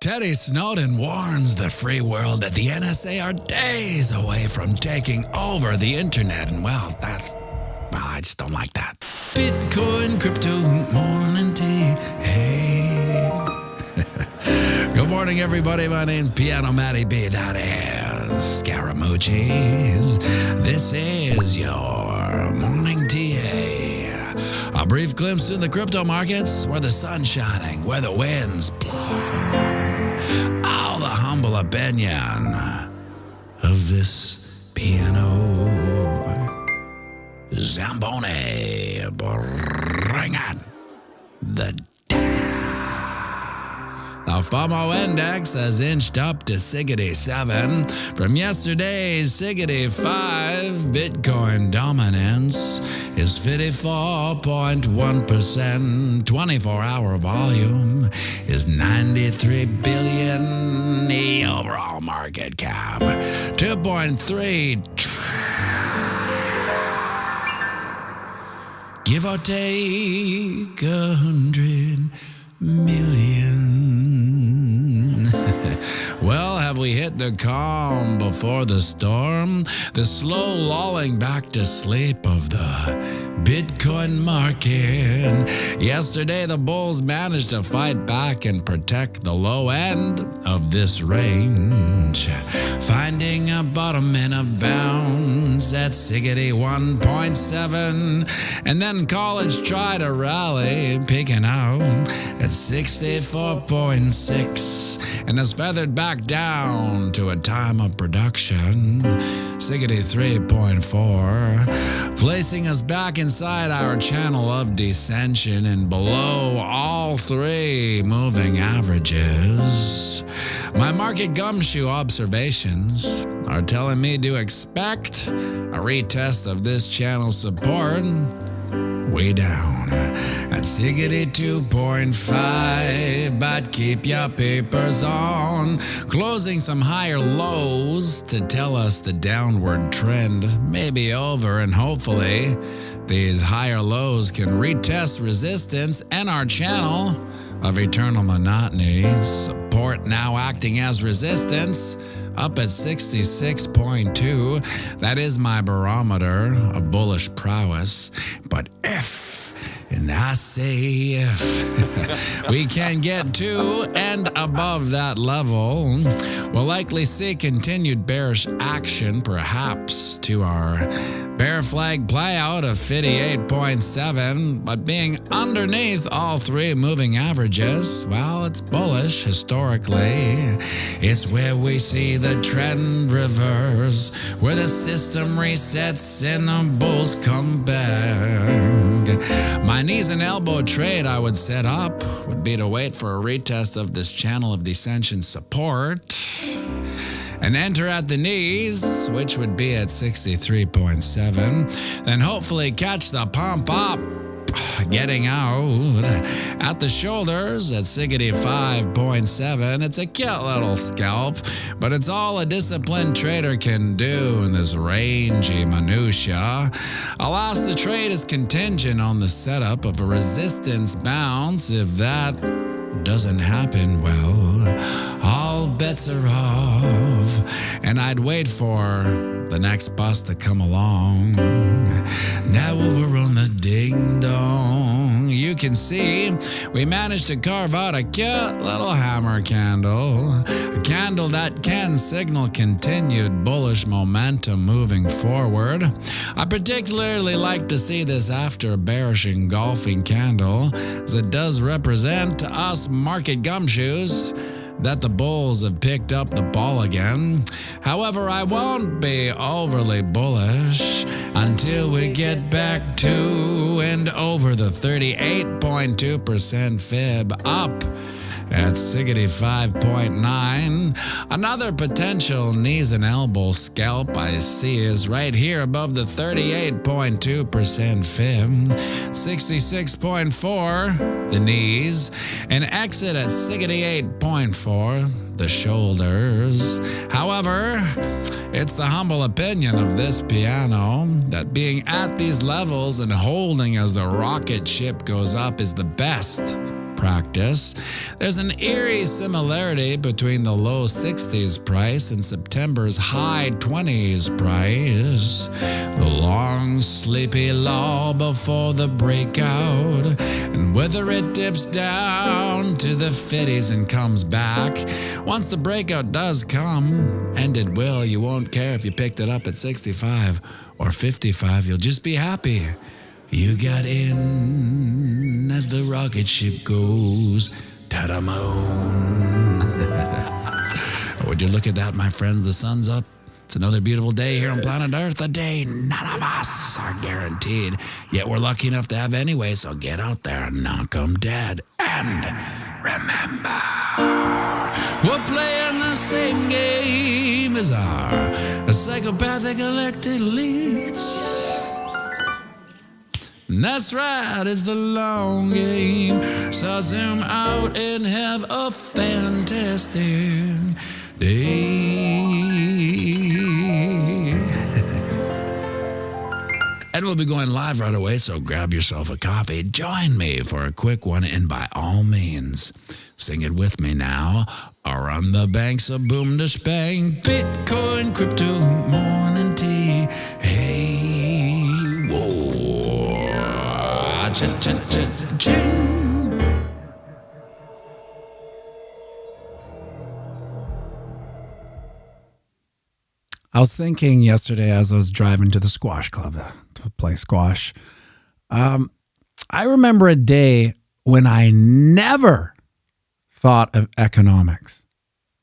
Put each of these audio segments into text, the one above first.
Teddy Snowden warns the free world that the NSA are days away from taking over the internet. And I just don't like that. Bitcoin, crypto, morning tea. Hey. Good morning, everybody. My name's pianomattyb. That is Scaramucci's. This is your morning tea. A brief glimpse in the crypto markets, where the sun's shining, where the winds blow. All the humble opinion of this piano Zamboni bringing the The FOMO index has inched up to Siggity 7 from yesterday's Siggity 5. Bitcoin dominance is 54.1%. 24-hour volume is 93 billion. The overall market cap 2.3 give or take 100 million. Well, have we hit the calm before the storm? The slow lulling back to sleep of the Bitcoin market. Yesterday, the bulls managed to fight back and protect the low end of this range, finding a bottom in a bounce at Siggity 1.7, and then college tried to rally, peaking out at 64.6, and has feathered back down to a time of production, Siggity 3.4, placing us back inside our channel of descension and below all three moving averages. My market gumshoe observations are telling me to expect a retest of this channel support way down at Siggity 2.5, but keep your papers on, closing some higher lows to tell us the downward trend may be over, and hopefully these higher lows can retest resistance and our channel of eternal monotony. Support now acting as resistance up at 66.2. That is my barometer of bullish prowess. But and I say if we can get to and above that level, we'll likely see continued bearish action, perhaps to our bear flag playout of 58.7, but being underneath all three moving averages, well, it's bullish historically. It's where we see the trend reverse, where the system resets and the bulls come back. My knees and elbow trade I would set up would be to wait for a retest of this channel of descension support and enter at the knees, which would be at 63.7, then hopefully catch the pump up, getting out at the shoulders at Siggity 5.7. It's a cute little scalp, but it's all a disciplined trader can do in this rangy minutia. Alas, the trade is contingent on the setup of a resistance bounce. If that doesn't happen, well, all bets are off, and I'd wait for the next bus to come along. Now over on the ding dong, you can see we managed to carve out a cute little hammer candle, a candle that can signal continued bullish momentum moving forward. I particularly like to see this after a bearish engulfing candle, as it does represent to us market gumshoes that the bulls have picked up the ball again. However, I won't be overly bullish until we get back to and over the 38.2% fib up at Siggity 5.9. Another potential knees and elbow scalp I see is right here above the 38.2% fib, 66.4 the knees, and exit at Siggity 8.4 the shoulders. However, it's the humble opinion of this piano that being at these levels and holding as the rocket ship goes up is the best practice. There's an eerie similarity between the low 60s price and September's high 20s price. The long, sleepy lull before the breakout, and whether it dips down to the 50s and comes back. Once the breakout does come, and it will, you won't care if you picked it up at 65 or 55. You'll just be happy you got in as the rocket ship goes to the moon. Would you look at that, my friends? The sun's up. It's another beautiful day here on planet Earth, a day none of us are guaranteed, yet we're lucky enough to have anyway, so get out there and knock 'em dead. And remember, we're playing the same game as our psychopathic elected elites. And that's right, it's the long game. So zoom out and have a fantastic day. And we'll be going live right away, so grab yourself a coffee. Join me for a quick one, and by all means, sing it with me now. Or on the banks of boom to spang, Bitcoin, crypto, morning tea. Hey, whoa. Cha-cha-cha-ching. I was thinking yesterday as I was driving to the squash club to play squash. I remember a day when I never thought of economics.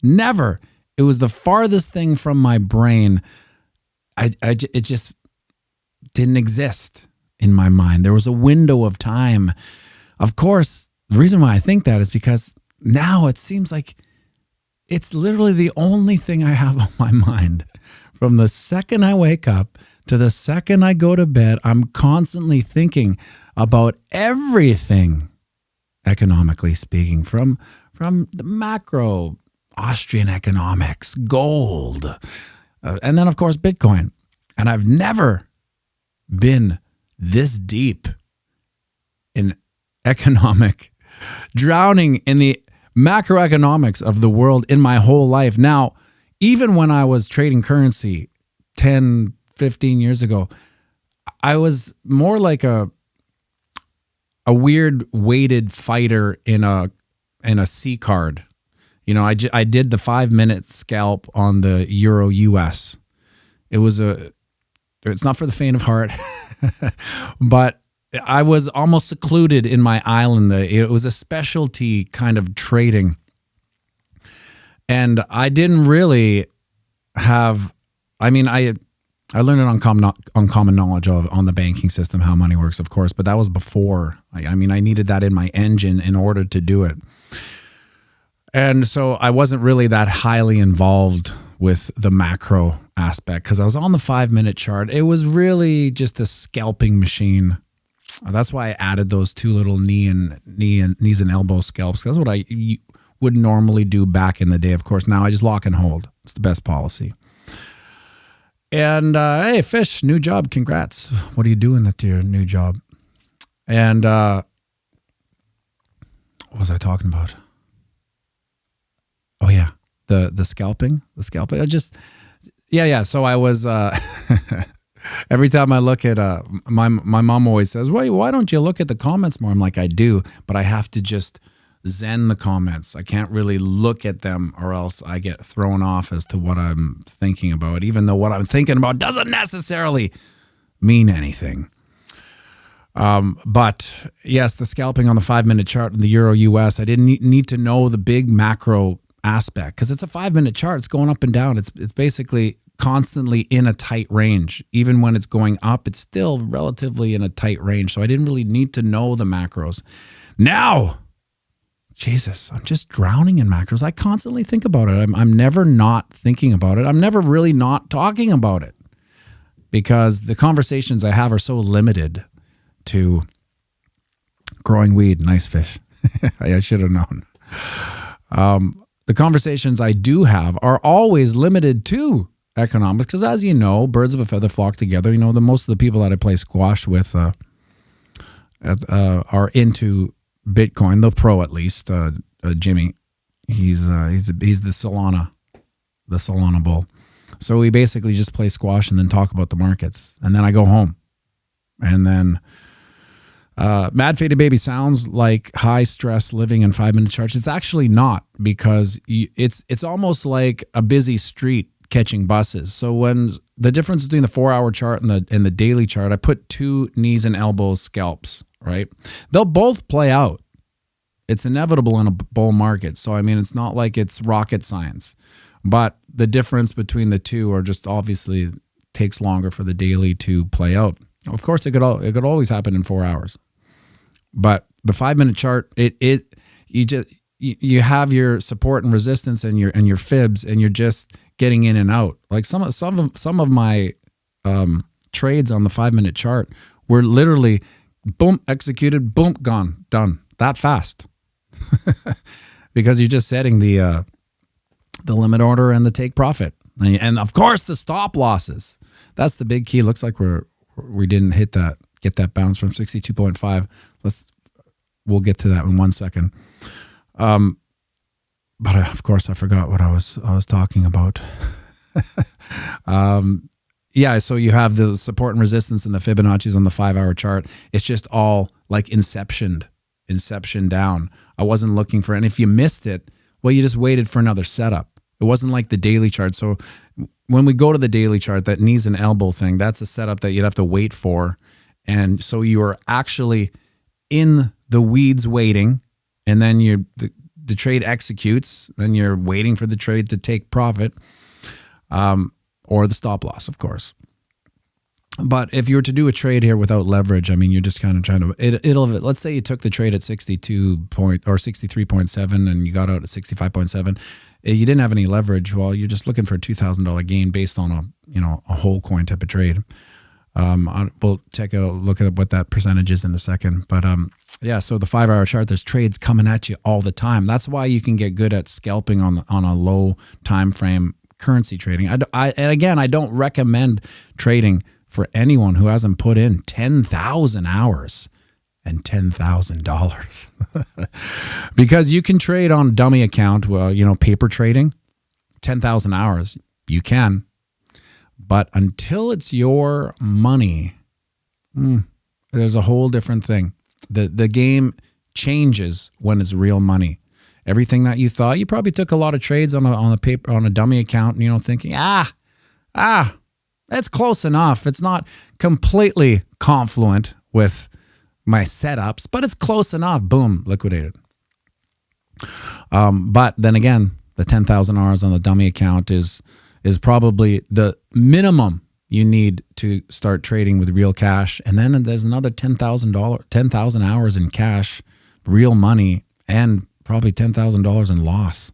Never. It was the farthest thing from my brain. It just didn't exist in my mind. There was a window of time. Of course, the reason why I think that is because now it seems like it's literally the only thing I have on my mind. From the second I wake up to the second I go to bed, I'm constantly thinking about everything, economically speaking, from the macro, Austrian economics, gold, and then, of course, Bitcoin. And I've never been this deep in economic, drowning in the macroeconomics of the world in my whole life. Now, even when I was trading currency 10, 15 years ago, I was more like a weird weighted fighter in a C card. You know, I did the 5-minute scalp on the Euro US. It's not for the faint of heart, but I was almost secluded in my island. It was a specialty kind of trading. And I didn't really have, I learned it on common knowledge on the banking system, how money works, of course, but that was before. I needed that in my engine in order to do it. And so I wasn't really that highly involved with the macro aspect because I was on the 5-minute chart. It was really just a scalping machine. That's why I added those two little knees and elbow scalps. That's what I would normally do back in the day. Of course, now I just lock and hold. It's the best policy. And hey, Fish, new job. Congrats. What are you doing at your new job? And what was I talking about? Oh yeah, the scalping. Yeah. So I was. Every time I look at my mom always says, why don't you look at the comments more? I'm like, I do, but I have to just zen the comments. I can't really look at them or else I get thrown off as to what I'm thinking about, even though what I'm thinking about doesn't necessarily mean anything. But yes, the scalping on the 5-minute chart in the Euro US, I didn't need to know the big macro aspect because it's a 5-minute chart. It's going up and down. It's basically constantly in a tight range. Even when it's going up, it's still relatively in a tight range. So I didn't really need to know the macros. Now, Jesus, I'm just drowning in macros. I constantly think about it. I'm never not thinking about it. I'm never really not talking about it because the conversations I have are so limited to growing weed. Nice fish. I should have known. The conversations I do have are always limited to economics because, as you know, birds of a feather flock together. Most of the people that I play squash with are into Bitcoin, the pro at least, Jimmy. He's the Solana bull. So we basically just play squash and then talk about the markets, and then I go home, and then Mad Faded Baby sounds like high stress living in 5-minute charts. It's actually not, because it's almost like a busy street catching buses. So when the difference between the 4-hour chart and the daily chart, I put 2 knees and elbows scalps, right? They'll both play out. It's inevitable in a bull market. So, I mean, it's not like it's rocket science, but the difference between the two are just obviously takes longer for the daily to play out. Of course, it could always happen in 4 hours, but the 5-minute chart, you have your support and resistance and your fibs, and you're just getting in and out. Like some of my trades on the 5-minute chart were literally boom, executed, boom, gone, done that fast. Because you're just setting the limit order and the take profit, and of course the stop losses. That's the big key. Looks like we didn't get that bounce from 62.5. We'll get to that in 1 second. But of course I forgot what I was talking about. Yeah, so you have the support and resistance and the Fibonacci's on the 5-hour chart. It's just all like inception down. I wasn't looking for, and if you missed it, well, you just waited for another setup. It wasn't like the daily chart. So when we go to the daily chart, that knees and elbow thing, that's a setup that you'd have to wait for. And so you are actually in the weeds waiting, and then the trade executes, then you're waiting for the trade to take profit, or the stop loss, of course. But if you were to do a trade here without leverage, I mean, you're just kind of trying to, let's say you took the trade at 63.7 and you got out at 65.7. You didn't have any leverage. Well, you're just looking for a $2,000 gain based on a whole coin type of trade. We'll take a look at what that percentage is in a second. But yeah, so the 5-hour chart, there's trades coming at you all the time. That's why you can get good at scalping on a low time frame currency trading. And again, I don't recommend trading for anyone who hasn't put in 10,000 hours and $10,000. Because you can trade on a dummy account, paper trading, 10,000 hours, you can. But until it's your money, there's a whole different thing. The game changes when it's real money. Everything that you thought, you probably took a lot of trades on a dummy account, thinking, that's close enough. It's not completely confluent with my setups, but it's close enough. Boom, liquidated. But then again, the 10,000 hours on the dummy account is probably the minimum you need to start trading with real cash. And then there's another $10,000 hours in cash, real money, and probably $10,000 in loss.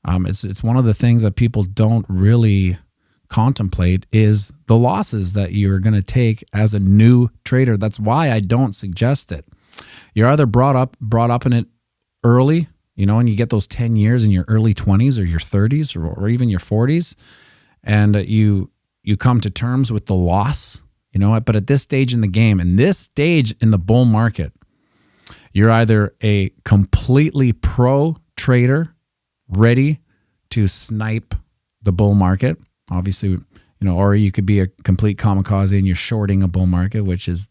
It's one of the things that people don't really contemplate is the losses that you're going to take as a new trader. That's why I don't suggest it. You're either brought up in it early, and you get those 10 years in your early 20s or your 30s or even your 40s, and you come to terms with the loss, but at this stage in the game, and this stage in the bull market, you're either a completely pro trader ready to snipe the bull market, obviously, or you could be a complete kamikaze and you're shorting a bull market, which is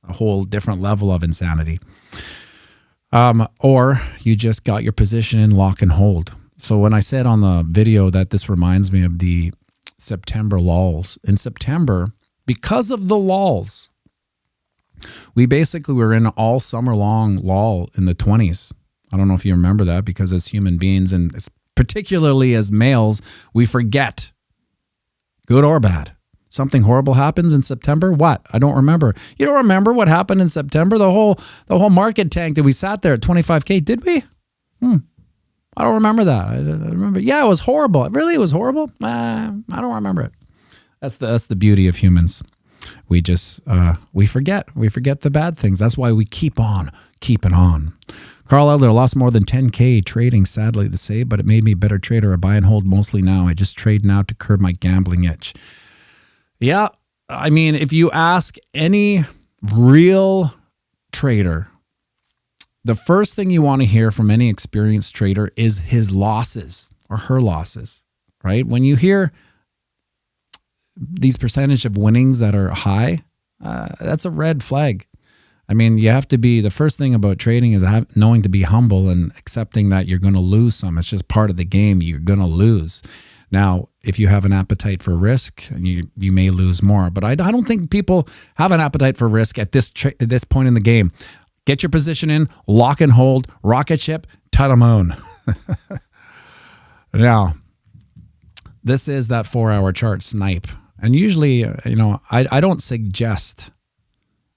a whole different level of insanity. Or you just got your position in lock and hold. So when I said on the video that this reminds me of the September lulls, in September, because of the lulls, we basically were in an all summer long lull in the 20s. I don't know if you remember that, because as human beings, and particularly as males, we forget. Good or bad. Something horrible happens in September. What? I don't remember. You don't remember what happened in September? The whole market tanked and we sat there at 25K. Did we? I don't remember that. I remember. Yeah, it was horrible. Really, it was horrible. I don't remember it. That's the beauty of humans. We just we forget. We forget the bad things. That's why we keep on keeping on. Carl Elder lost more than 10K trading, sadly to say, but it made me a better trader. I buy and hold mostly now. I just trade now to curb my gambling itch. Yeah, I mean, if you ask any real trader, the first thing you want to hear from any experienced trader is his losses or her losses, right? When you hear these percentage of winnings that are high, that's a red flag. I mean, you have to be, the first thing about trading is knowing to be humble and accepting that you're going to lose some. It's just part of the game. You're going to lose. Now, if you have an appetite for risk, you may lose more. But I don't think people have an appetite for risk at this point in the game. Get your position in, lock and hold, rocket ship, to the moon. Now, this is that 4-hour chart snipe. And usually, I don't suggest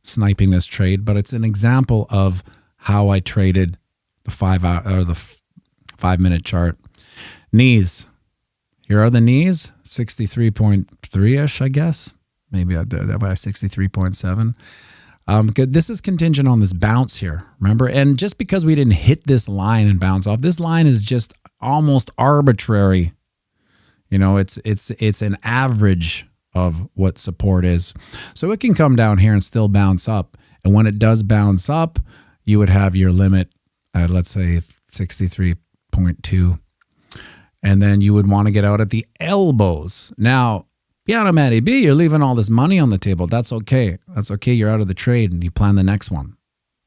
sniping this trade, but it's an example of how I traded the 5-minute chart. Knees. Here are the knees, 63.3-ish, I guess. Maybe about 63.7. This is contingent on this bounce here, remember? And just because we didn't hit this line and bounce off, this line is just almost arbitrary. It's an average of what support is. So it can come down here and still bounce up. And when it does bounce up, you would have your limit at, let's say, 63.2. And then you would want to get out at the elbows. Now, pianomattyb, you're leaving all this money on the table. That's okay. That's okay. You're out of the trade and you plan the next one,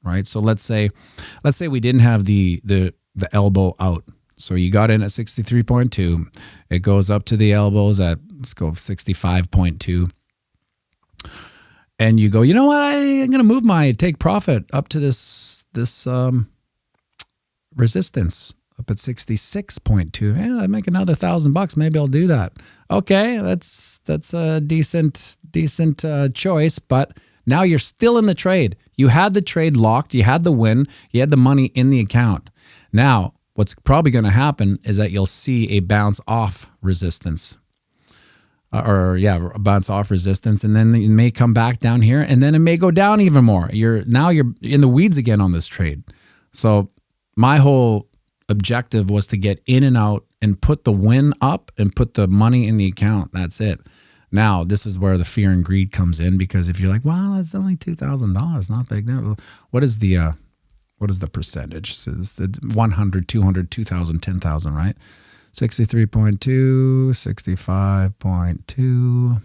right? So let's say we didn't have the elbow out. So you got in at 63.2. It goes up to the elbows at, let's go 65.2. And you go, you know what? I'm going to move my take profit up to this resistance up at 66.2. Yeah, I make another $1,000. Maybe I'll do that. Okay, that's a decent choice. But now you're still in the trade. You had the trade locked. You had the win. You had the money in the account. Now, what's probably going to happen is that you'll see a bounce off resistance. Bounce off resistance, and then it may come back down here, and then it may go down even more. You're in the weeds again on this trade. So my whole objective was to get in and out and put the win up and put the money in the account. That's it. Now, this is where the fear and greed comes in, because if you're like, well, it's only $2,000, not big. What is the percentage? It's 100, 200, 2,000, 10,000, right? 63.2, 65.2.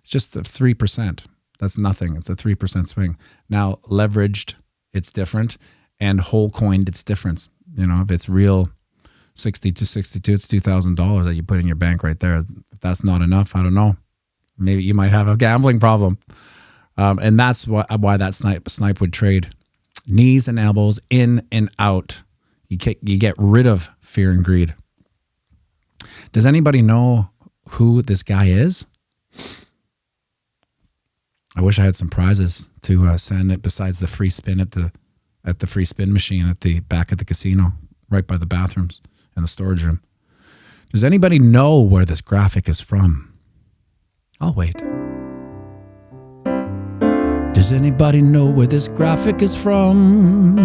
It's just 3%. That's nothing. It's a 3% swing. Now, leveraged, it's different. And whole coined, it's different. If it's real 60 to 62, it's $2,000 that you put in your bank right there. If that's not enough, I don't know. Maybe you might have a gambling problem. And that's why that snipe would trade. Knees and elbows, in and out. You get rid of fear and greed. Does anybody know who this guy is? I wish I had some prizes to send it besides the free spin at the free spin machine at the back of the casino, right by the bathrooms and the storage room. Does anybody know where this graphic is from? I'll wait. Does anybody know where this graphic is from?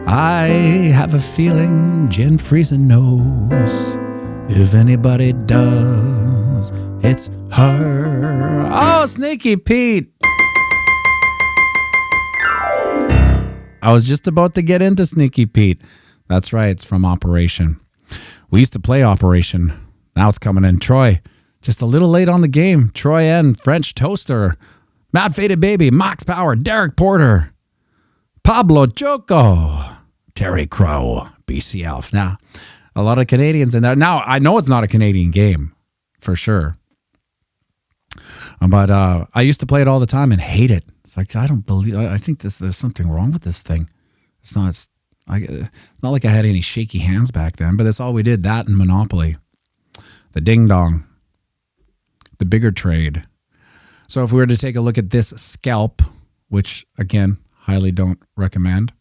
I have a feeling Jen Friesen knows. If anybody does, it's her. Oh, Sneaky Pete. I was just about to get into Sneaky Pete. That's right. It's from Operation. We used to play Operation. Now it's coming in. Troy, just a little late on the game. Troy N, French Toaster, Mad Faded Baby, Max Power, Derek Porter, Pablo Choco, Terry Crow, BC Elf. Now, a lot of Canadians in there. Now, I know it's not a Canadian game, for sure. But I used to play it all the time and hate it. It's like, I think there's something wrong with this thing. It's not like I had any shaky hands back then, but that's all we did, that and Monopoly. The Ding Dong. The bigger trade. So if we were to take a look at this scalp, which, again, highly don't recommend,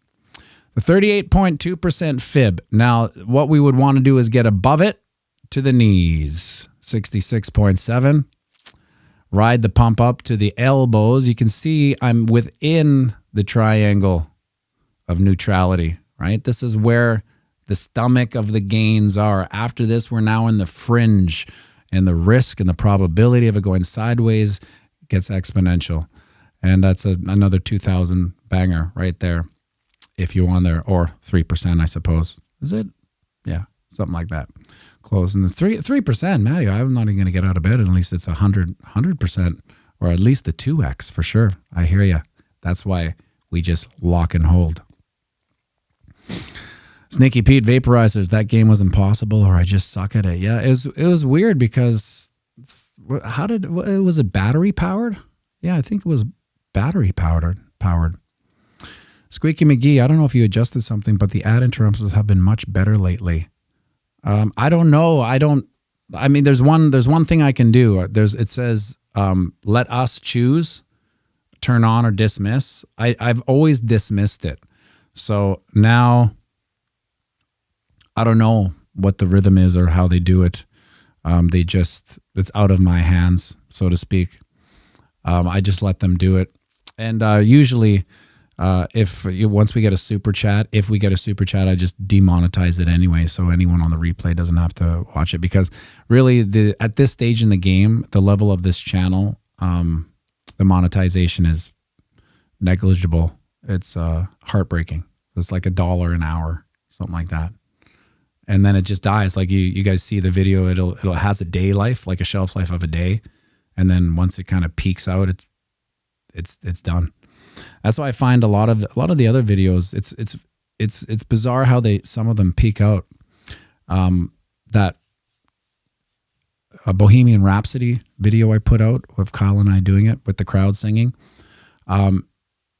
the 38.2% fib. Now, what we would want to do is get above it to the knees. 66.7. Ride the pump up to the elbows. You can see I'm within the triangle of neutrality, right? This is where the stomach of the gains are. After this, we're now in the fringe, and the risk and the probability of it going sideways gets exponential. And that's another 2,000 banger right there. if you're on there, or 3%, I suppose. Is it? Yeah, something like that. Close. And the 3%, Matty, I'm not even going to get out of bed. At least it's 100%, or at least the 2x for sure. I hear you. That's why we just lock and hold. Sneaky Pete vaporizers. That game was impossible, or I just suck at it. Yeah, it was weird because was it battery powered? Yeah, I think it was battery powered. Squeaky McGee, I don't know if you adjusted something, but the ad interruptions have been much better lately. I don't know. I mean, there's one thing I can do. It says, let us choose, turn on or dismiss. I've always dismissed it. So now I don't know what the rhythm is or how they do it. It's out of my hands, so to speak. I just let them do it. And usually once we get a super chat, I just demonetize it anyway. So anyone on the replay doesn't have to watch it, because really at this stage in the game, the level of this channel, the monetization is negligible. It's heartbreaking. It's like $1 an hour, something like that. And then it just dies. Like you guys see the video, it'll has a day life, like a shelf life of a day. And then once it kind of peaks out, it's done. That's why I find a lot of the other videos, it's bizarre how some of them peak out. That a Bohemian Rhapsody video I put out with Kyle and I doing it with the crowd singing.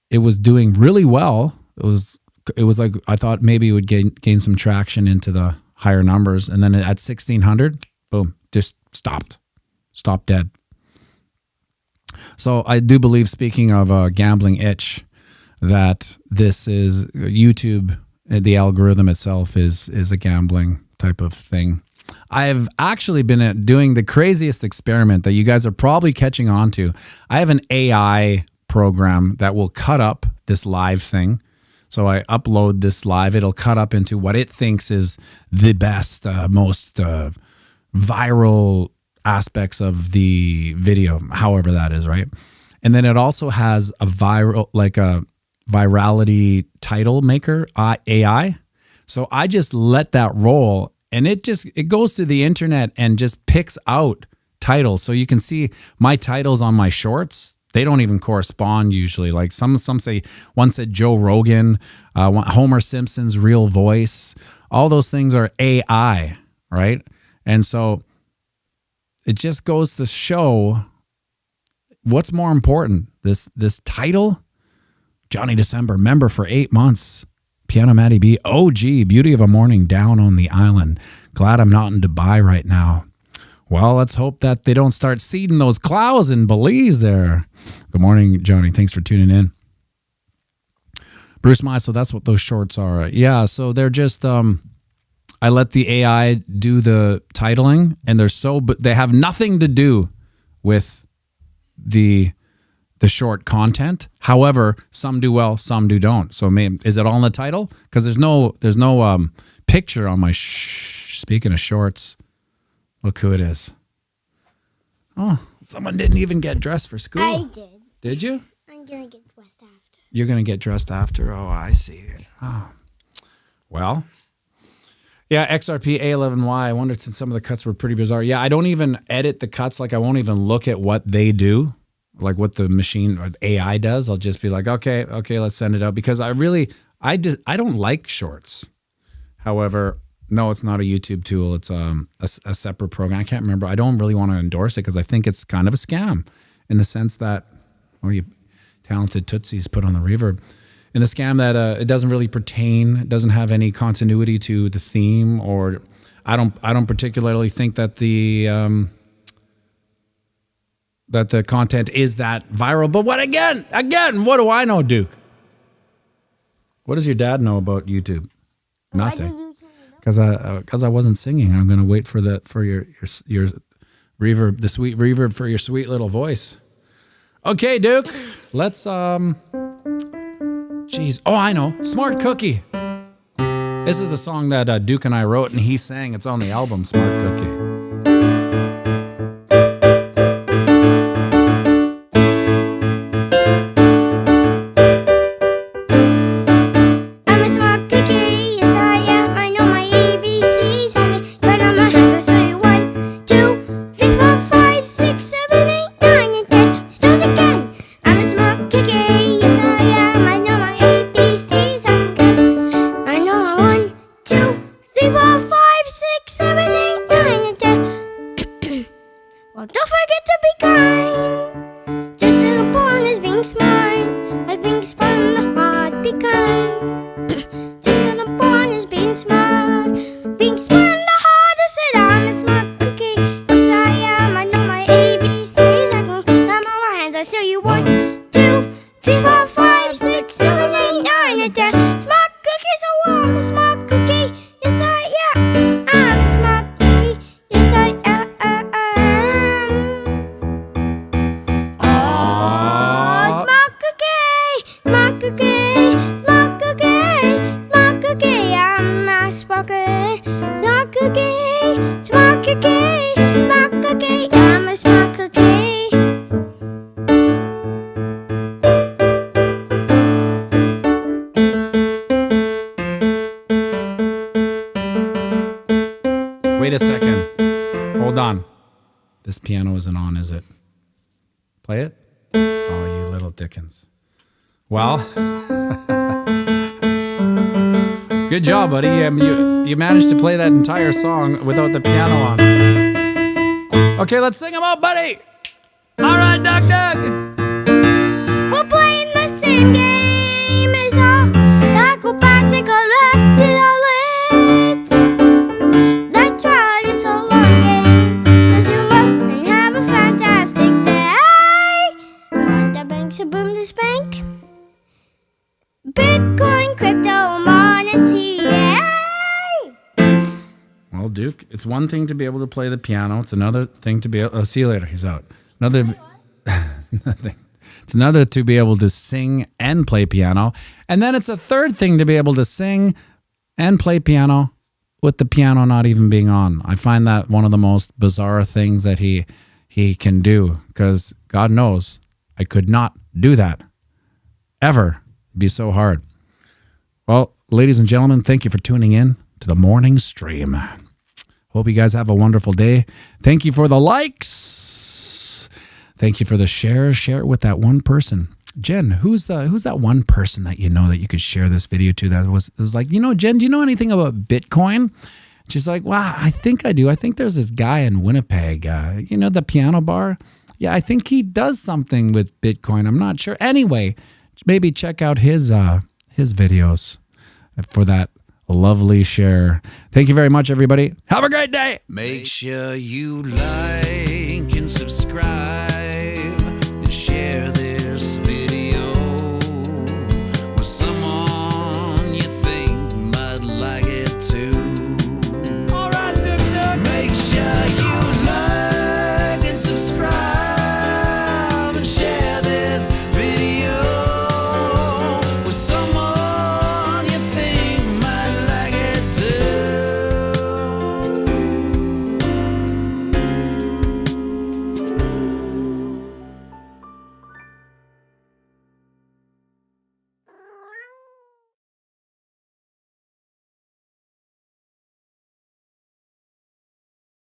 It was doing really well. It was like, I thought maybe it would gain some traction into the higher numbers. And then at 1,600, boom, just stopped dead. So I do believe, speaking of gambling itch, that this is YouTube, the algorithm itself is a gambling type of thing. I've actually been doing the craziest experiment that you guys are probably catching on to. I have an AI program that will cut up this live thing. So I upload this live. It'll cut up into what it thinks is the best, most viral aspects of the video, however that is, right? And then it also has a virality title maker, AI. So I just let that roll, and it goes to the internet and just picks out titles. So you can see my titles on my shorts. They don't even correspond usually. Like some say, one said Joe Rogan, Homer Simpson's real voice. All those things are AI, right? And so it just goes to show what's more important. This title, Johnny December, member for 8 months, pianomattyb, OG, beauty of a morning down on the island. Glad I'm not in Dubai right now. Well, let's hope that they don't start seeding those clouds in Belize there. Good morning, Johnny. Thanks for tuning in. Bruce Mai, so that's what those shorts are. Yeah, so they're just, I let the AI do the titling, and but they have nothing to do with the short content. However, some do well, some don't. So is it all in the title? Because there's no picture on my, speaking of shorts, look who it is. Oh, someone didn't even get dressed for school. I did. Did you? I'm going to get dressed after. You're going to get dressed after? Oh, I see. Oh. Well, yeah, XRP A11Y. I wondered, since some of the cuts were pretty bizarre. Yeah, I don't even edit the cuts. Like, I won't even look at what they do, like what the machine or the AI does. I'll just be like, okay, let's send it out. Because I don't like shorts. However, no, it's not a YouTube tool. It's a separate program. I can't remember. I don't really want to endorse it because I think it's kind of a scam, in the sense that, you talented tootsies put on the reverb, in the scam that it doesn't really pertain, it doesn't have any continuity to the theme, or I don't particularly think that the content is that viral. But what again, what do I know, Duke? What does your dad know about YouTube? Nothing. Because I wasn't singing. I'm gonna wait for your reverb, the sweet reverb for your sweet little voice. Okay, Duke. Let's Jeez. Oh, I know. Smart Cookie. This is the song that Duke and I wrote, and he sang. It's on the album Smart Cookie. I 3, 4, 5, 6, 7, 8, 9, and 10. Well, don't forget to be kind. Just as important as being smart, like being smart in the heart. Be kind. Just as important as being smart, being smart in the heart. I said I'm a smart cookie. Yes, I am. I know my ABCs. I can clap my hands. I'll show you 1, 2, 3, 4, 5, 6, 7, 8, 9, and 10. Smart cookie, so I'm a smart cookie. Yes, I am. I'm a smart cookie. Yes, I am. Oh, smart cookie, smart cookie, smart cookie, smart cookie. I'm a smart cookie, smart cookie, smart cookie, smart cookie. I'm a smart cookie. Wait a second. Hold on. This piano isn't on, is it? Play it? Oh, you little dickens. Well, good job, buddy. You managed to play that entire song without the piano on. Okay, let's sing them out, buddy. All right, Doug. We're playing the same game as all acrobats and collected our lids. That's right, it's a long game. So zoom up and have a fantastic day. On the banks of boom to spank. Bitcoin, crypto, money, Well, Duke, it's one thing to be able to play the piano. It's another thing to be able... Oh, see you later. He's out. It's another to be able to sing and play piano. And then it's a third thing to be able to sing and play piano with the piano not even being on. I find that one of the most bizarre things that he can do, because God knows I could not do that ever. It'd be so hard. Well, ladies and gentlemen, thank you for tuning in to the morning stream. Hope you guys have a wonderful day. Thank you for the likes. Thank you for the shares. Share it with that one person. Jen, who's that one person that you know that you could share this video to that was like, Jen, do you know anything about Bitcoin? She's like, wow, I think I do. I think there's this guy in Winnipeg, the piano bar. Yeah, I think he does something with Bitcoin. I'm not sure. Anyway, maybe check out his videos for that lovely share. Thank you very much, everybody. Have a great day. Make sure you like and subscribe and share this video with someone